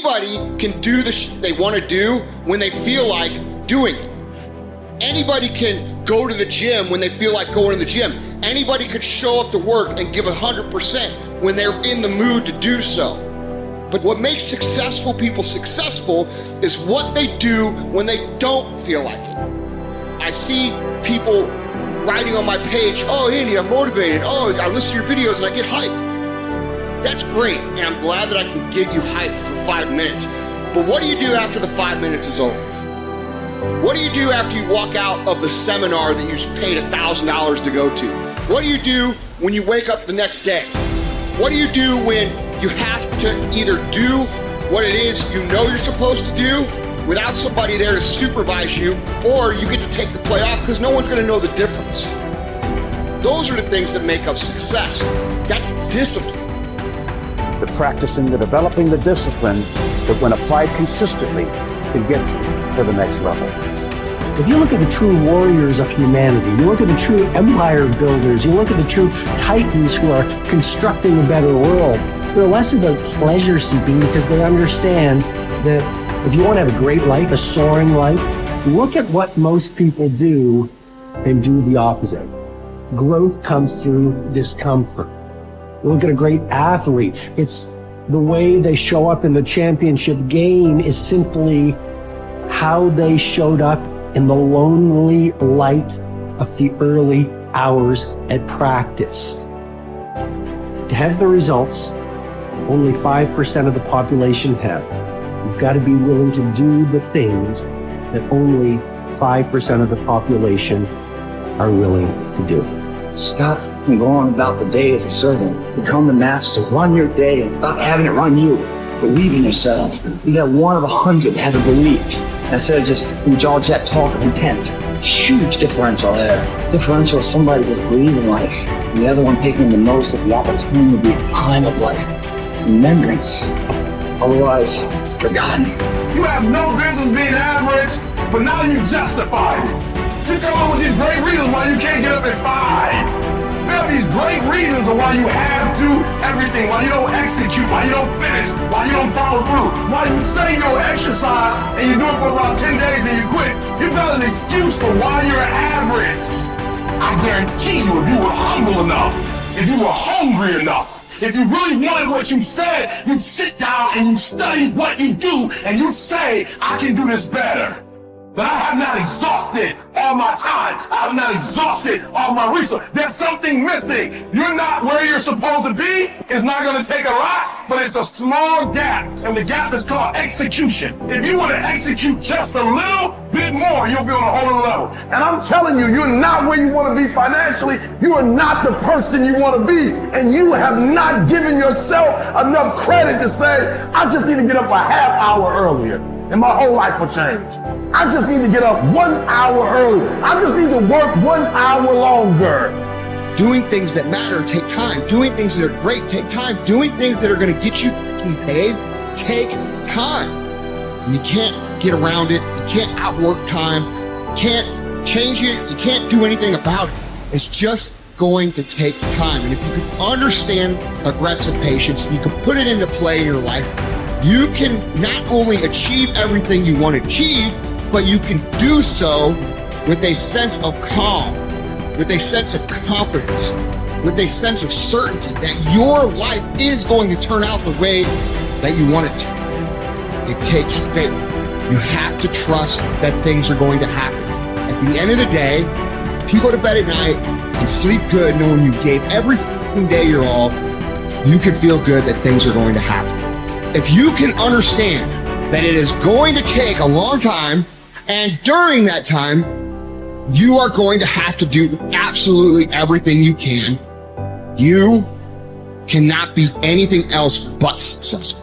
Anybody can do the they want to do when they feel like doing it. Anybody can go to the gym when they feel like going to the gym. Anybody could show up to work and give 100% when they're in the mood to do so. But what makes successful people successful is what they do when they don't feel like it. I see people writing on my page, oh, Andy, I'm motivated. Oh, I listen to your videos and I get hyped. That's great, and I'm glad that I can get you hyped for 5 minutes. But what do you do after the 5 minutes is over? What do you do after you walk out of the seminar that you paid $1,000 to go to? What do you do when you wake up the next day? What do you do when you have to either do what it is you know you're supposed to do without somebody there to supervise you, or you get to take the play off because no one's gonna know the difference? Those are the things that make up success. That's discipline. The practicing, the developing the discipline that when applied consistently can get you to the next level. If you look at the true warriors of humanity, you look at the true empire builders, you look at the true titans who are constructing a better world, they're less about pleasure seeking because they understand that if you want to have a great life, a soaring life, look at what most people do and do the opposite. Growth comes through discomfort. You look at a great athlete, it's the way they show up in the championship game is simply how they showed up in the lonely light of the early hours at practice. To have the results, only 5% of the population have. You've got to be willing to do the things that only 5% of the population are willing to do. Stop going about the day as a servant. Become the master. Run your day and stop having it run you. Believe in yourself. You got one of 100 that has a belief instead of just jaw jet talk of intent. Huge differential there. Differential is somebody just believing life, and the other one taking the most of the opportunity time of life. Remembrance, otherwise forgotten. You have no business being average, but now you justify it. You come up with these great reasons why you can't get up at 5. You have these great reasons of why you have to do everything, why you don't execute, why you don't finish, why you don't follow through, why you say you'll exercise and you do it for about 10 days and you quit. You've got an excuse for why you're average. I guarantee you, if you were humble enough, if you were hungry enough, if you really wanted what you said, you'd sit down and you'd study what you do and you'd say, I can do this better. But I have not exhausted all my time. I have not exhausted all my resources. There's something missing. You're not where you're supposed to be. It's not going to take a lot, but it's a small gap. And the gap is called execution. If you want to execute just a little bit more, you'll be on a whole other level. And I'm telling you, you're not where you want to be financially. You are not the person you want to be. And you have not given yourself enough credit to say, I just need to get up a half hour earlier, and my whole life will change. I just need to get up 1 hour earlier. I just need to work 1 hour longer. Doing things that matter take time. Doing things that are great take time. Doing things that are going to get you paid take time. And you can't get around it. You can't outwork time. You can't change it. You can't do anything about it. It's just going to take time. And if you can understand aggressive patience, you can put it into play in your life, you can not only achieve everything you want to achieve, but you can do so with a sense of calm, with a sense of confidence, with a sense of certainty that your life is going to turn out the way that you want it to. It takes faith. You have to trust that things are going to happen. At the end of the day, if you go to bed at night and sleep good knowing you gave every day your all, you can feel good that things are going to happen. If you can understand that it is going to take a long time, and during that time, you are going to have to do absolutely everything you can, you cannot be anything else but successful.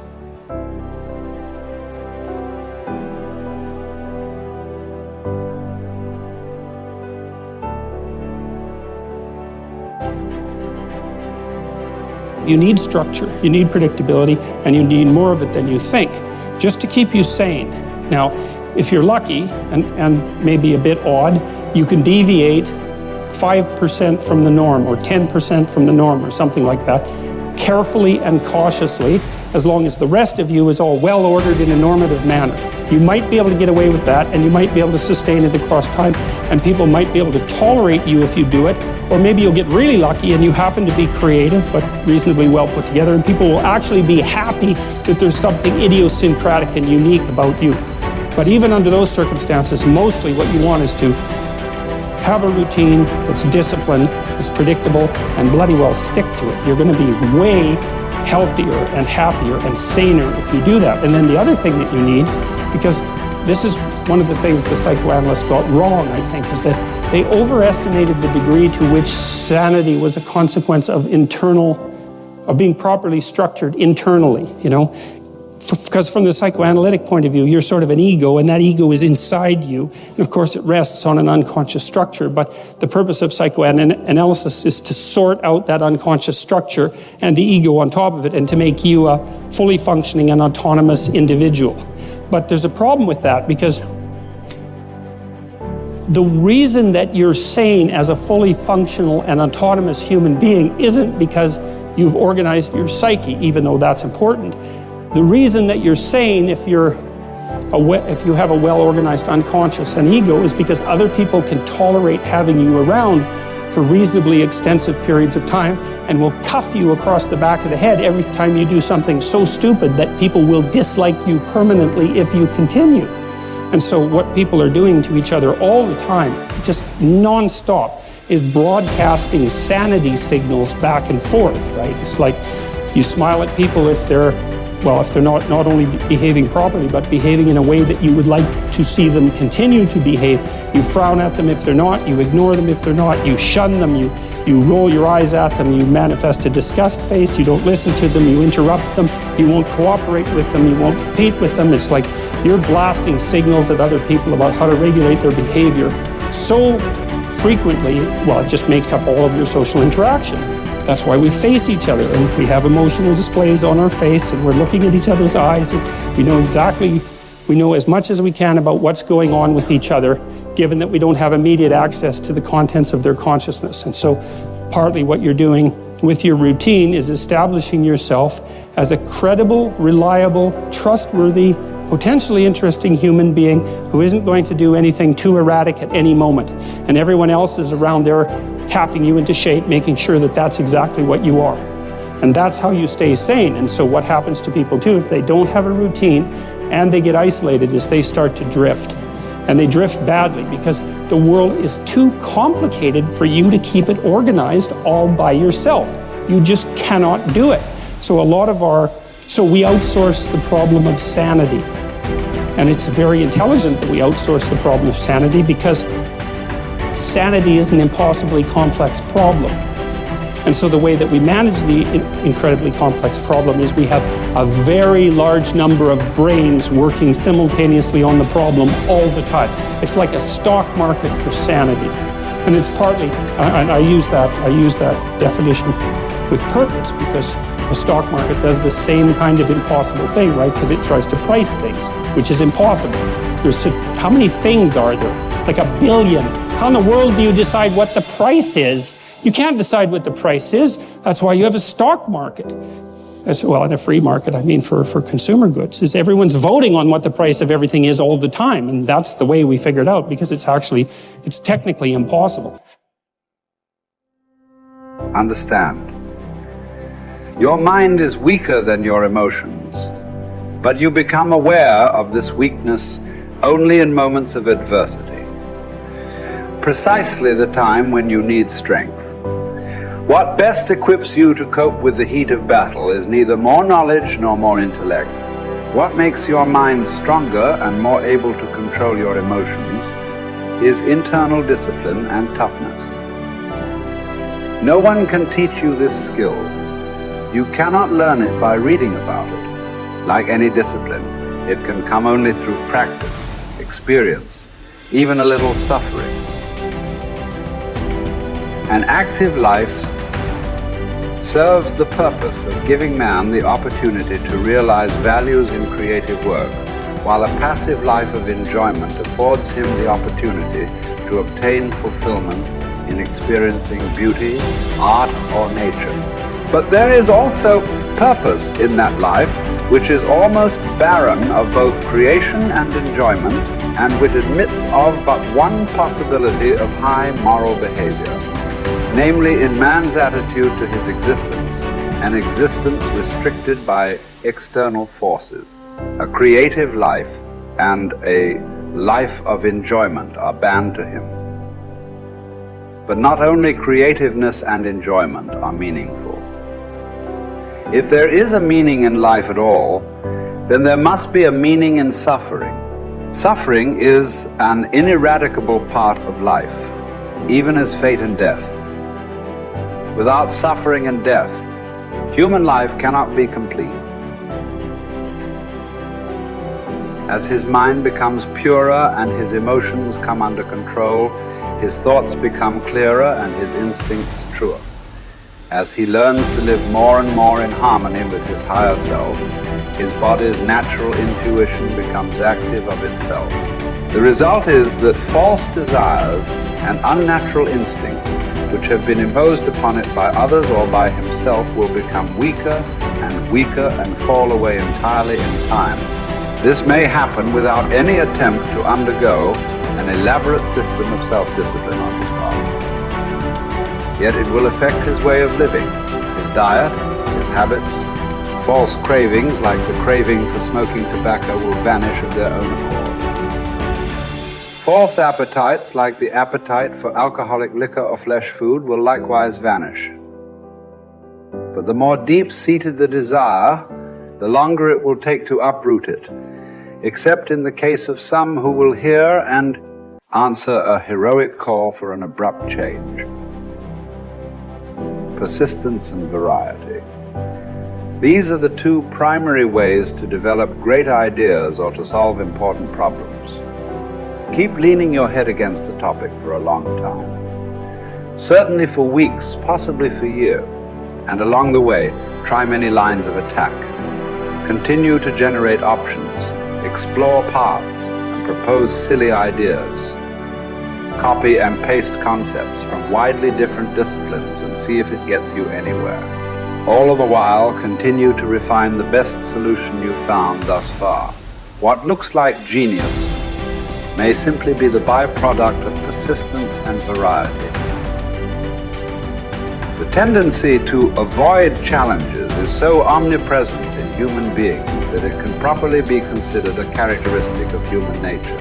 You need structure, you need predictability, and you need more of it than you think, just to keep you sane. Now, if you're lucky, and maybe a bit odd, you can deviate 5% from the norm, or 10% from the norm, or something like that, carefully and cautiously, as long as the rest of you is all well ordered in a normative manner. You might be able to get away with that, and you might be able to sustain it across time, and people might be able to tolerate you if you do it, or maybe you'll get really lucky and you happen to be creative but reasonably well put together, and people will actually be happy that there's something idiosyncratic and unique about you. But even under those circumstances, mostly what you want is to have a routine that's disciplined, that's predictable, and bloody well stick to it. You're going to be way healthier and happier and saner if you do that. And then the other thing that you need, because this is one of the things the psychoanalysts got wrong, I think, is that they overestimated the degree to which sanity was a consequence of being properly structured internally, you know? Because from the psychoanalytic point of view, you're sort of an ego, and that ego is inside you. And of course, it rests on an unconscious structure. But the purpose of psychoanalysis is to sort out that unconscious structure and the ego on top of it, and to make you a fully functioning and autonomous individual. But there's a problem with that, because the reason that you're sane as a fully functional and autonomous human being isn't because you've organized your psyche, even though that's important. The reason that you're sane if you have a well-organized unconscious and ego is because other people can tolerate having you around for reasonably extensive periods of time and will cuff you across the back of the head every time you do something so stupid that people will dislike you permanently if you continue. And so what people are doing to each other all the time, just non-stop, is broadcasting sanity signals back and forth, right? It's like you smile at people if they're not only behaving properly, but behaving in a way that you would like to see them continue to behave. You frown at them if they're not, you ignore them if they're not, you shun them, you roll your eyes at them, you manifest a disgust face, you don't listen to them, you interrupt them, you won't cooperate with them, you won't compete with them. It's like you're blasting signals at other people about how to regulate their behavior so frequently, well, it just makes up all of your social interaction. That's why we face each other, and we have emotional displays on our face, and we're looking at each other's eyes, and we know as much as we can about what's going on with each other, given that we don't have immediate access to the contents of their consciousness. And so partly what you're doing with your routine is establishing yourself as a credible, reliable, trustworthy, potentially interesting human being who isn't going to do anything too erratic at any moment. And everyone else is around there tapping you into shape, making sure that that's exactly what you are. And that's how you stay sane. And so what happens to people too, if they don't have a routine and they get isolated, is they start to drift. And they drift badly because the world is too complicated for you to keep it organized all by yourself. You just cannot do it. So we outsource the problem of sanity. And it's very intelligent that we outsource the problem of sanity, because sanity is an impossibly complex problem. And so the way that we manage the incredibly complex problem is we have a very large number of brains working simultaneously on the problem all the time. It's like a stock market for sanity. And it's partly, and I use that definition with purpose, because the stock market does the same kind of impossible thing, right? Because it tries to price things, which is impossible. How many things are there? Like 1 billion. How in the world do you decide what the price is? You can't decide what the price is. That's why you have a stock market. Well, in a free market, I mean for consumer goods, is everyone's voting on what the price of everything is all the time. And that's the way we figured out, because it's technically impossible. Understand. Your mind is weaker than your emotions, but you become aware of this weakness only in moments of adversity. Precisely the time when you need strength. What best equips you to cope with the heat of battle is neither more knowledge nor more intellect. What makes your mind stronger and more able to control your emotions is internal discipline and toughness. No one can teach you this skill. You cannot learn it by reading about it. Like any discipline, it can come only through practice, experience, even a little suffering. An active life serves the purpose of giving man the opportunity to realize values in creative work, while a passive life of enjoyment affords him the opportunity to obtain fulfillment in experiencing beauty, art, or nature. But there is also purpose in that life which is almost barren of both creation and enjoyment, and which admits of but one possibility of high moral behavior, namely in man's attitude to his existence, an existence restricted by external forces. A creative life and a life of enjoyment are banned to him. But not only creativeness and enjoyment are meaningful. If there is a meaning in life at all, then there must be a meaning in suffering. Suffering is an ineradicable part of life, even as fate and death. Without suffering and death, human life cannot be complete. As his mind becomes purer and his emotions come under control, his thoughts become clearer and his instincts truer. As he learns to live more and more in harmony with his higher self, his body's natural intuition becomes active of itself. The result is that false desires and unnatural instincts, which have been imposed upon it by others or by himself, will become weaker and fall away entirely in time. This may happen without any attempt to undergo an elaborate system of self-discipline on his part. Yet it will affect his way of living, his diet, his habits. False cravings, like the craving for smoking tobacco, will vanish of their own accord. False appetites, like the appetite for alcoholic liquor or flesh food, will likewise vanish. But the more deep-seated the desire, the longer it will take to uproot it, except in the case of some who will hear and answer a heroic call for an abrupt change. Persistence and variety. These are the two primary ways to develop great ideas or to solve important problems. Keep leaning your head against a topic for a long time. Certainly for weeks, possibly for years. And along the way, try many lines of attack. Continue to generate options, explore paths, and propose silly ideas. Copy and paste concepts from widely different disciplines and see if it gets you anywhere. All the while, continue to refine the best solution you've found thus far. What looks like genius may simply be the byproduct of persistence and variety. The tendency to avoid challenges is so omnipresent in human beings that it can properly be considered a characteristic of human nature.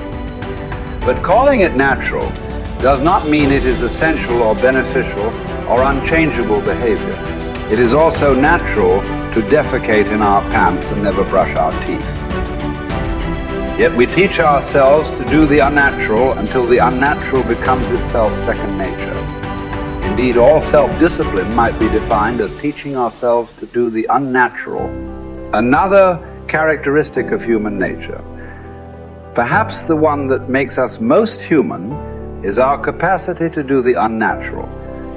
But calling it natural does not mean it is essential or beneficial or unchangeable behavior. It is also natural to defecate in our pants and never brush our teeth. Yet we teach ourselves to do the unnatural until the unnatural becomes itself second nature. Indeed, all self-discipline might be defined as teaching ourselves to do the unnatural. Another characteristic of human nature, perhaps the one that makes us most human, is our capacity to do the unnatural,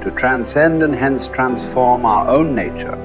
to transcend and hence transform our own nature